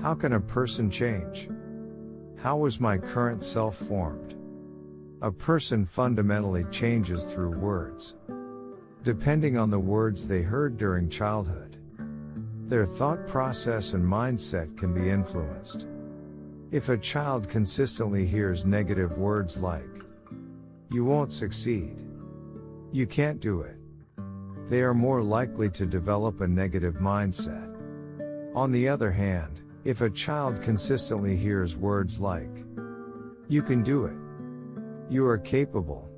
How can a person change? How was my current self formed? A person fundamentally changes through words. Depending on the words they heard during childhood, their thought process and mindset can be influenced. If a child consistently hears negative words like, "You won't succeed," "You can't do it," they are more likely to develop a negative mindset. On the other hand, if a child consistently hears words like, "You can do it," "You are capable,"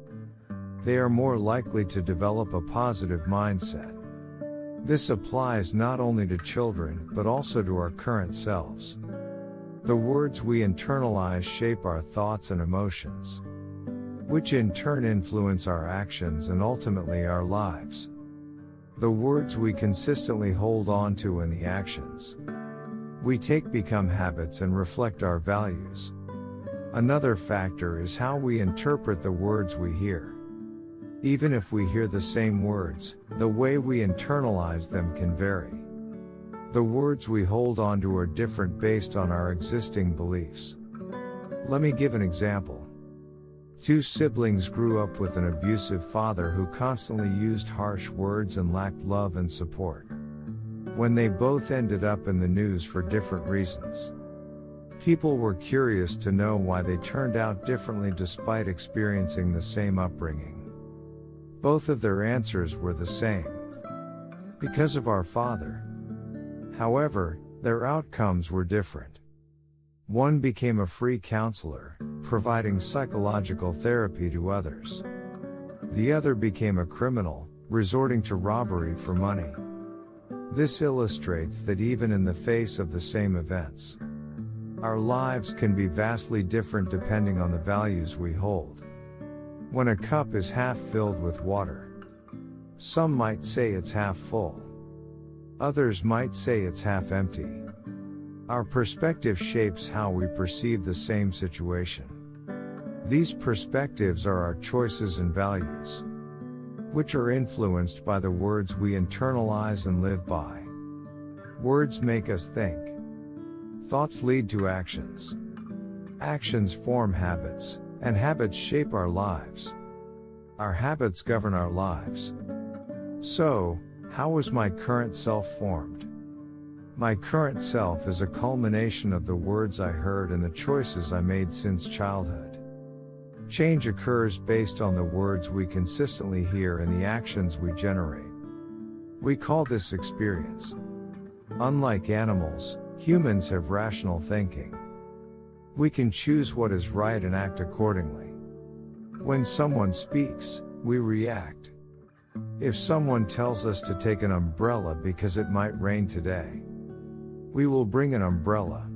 they are more likely to develop a positive mindset. This applies not only to children but also to our current selves. The words we internalize shape our thoughts and emotions, which in turn influence our actions and ultimately our lives. The words we consistently hold on to and the actions we take become habits and reflect our values. Another factor is how we interpret the words we hear. Even if we hear the same words, the way we internalize them can vary. The words we hold on to are different based on our existing beliefs. Let me give an example. Two siblings grew up with an abusive father who constantly used harsh words and lacked love and support. When they both ended up in the news for different reasons, people were curious to know why they turned out differently despite experiencing the same upbringing. Both of their answers were the same: because of our father. However, their outcomes were different. One became a free counselor, providing psychological therapy to others. The other became a criminal, resorting to robbery for money. This illustrates that even in the face of the same events, our lives can be vastly different depending on the values we hold. When a cup is half filled with water, some might say it's half full. Others might say it's half empty. Our perspective shapes how we perceive the same situation. These perspectives are our choices and values, which are influenced by the words we internalize and live by. Words make us think. Thoughts lead to actions. Actions form habits, and habits shape our lives. Our habits govern our lives. So, how was my current self formed? My current self is a culmination of the words I heard and the choices I made since childhood. Change occurs based on the words we consistently hear and the actions we generate. We call this experience. Unlike animals, humans have rational thinking. We can choose what is right and act accordingly. When someone speaks, we react. If someone tells us to take an umbrella because it might rain today, we will bring an umbrella.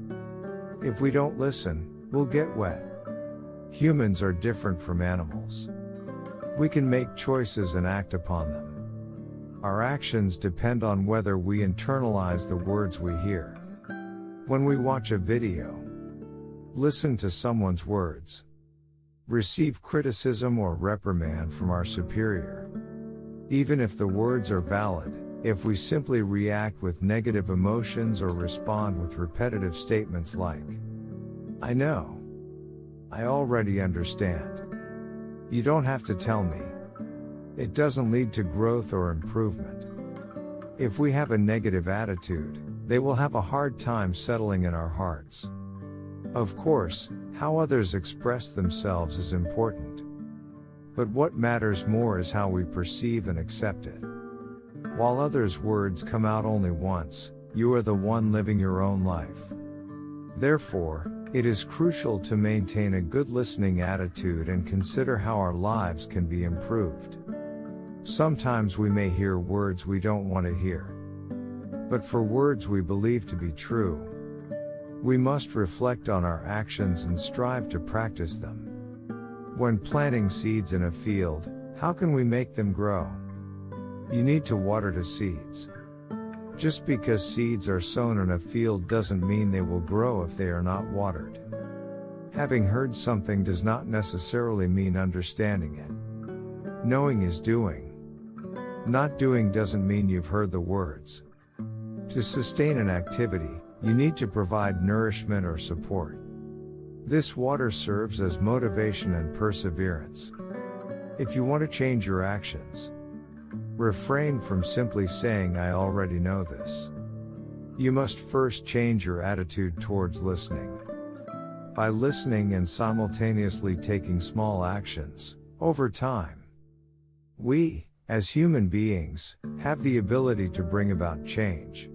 If we don't listen, we'll get wet. Humans are different from animals. We can make choices and act upon them. Our actions depend on whether we internalize the words we hear. When we watch a video, listen to someone's words, receive criticism or reprimand from our superior, even if the words are valid, if we simply react with negative emotions or respond with repetitive statements like, "I know," "I already understand," "You don't have to tell me," it doesn't lead to growth or improvement. If we have a negative attitude, they will have a hard time settling in our hearts. Of course, how others express themselves is important. But what matters more is how we perceive and accept it. While others' words come out only once, you are the one living your own life. Therefore, it is crucial to maintain a good listening attitude and consider how our lives can be improved. Sometimes we may hear words we don't want to hear. But for words we believe to be true, we must reflect on our actions and strive to practice them. When planting seeds in a field, how can we make them grow? You need to water the seeds. Just because seeds are sown in a field doesn't mean they will grow if they are not watered. Having heard something does not necessarily mean understanding it. Knowing is doing. Not doing doesn't mean you've heard the words. To sustain an activity, you need to provide nourishment or support. This water serves as motivation and perseverance. If you want to change your actions, refrain from simply saying, "I already know this." You must first change your attitude towards listening. By listening and simultaneously taking small actions, over time, we, as human beings, have the ability to bring about change.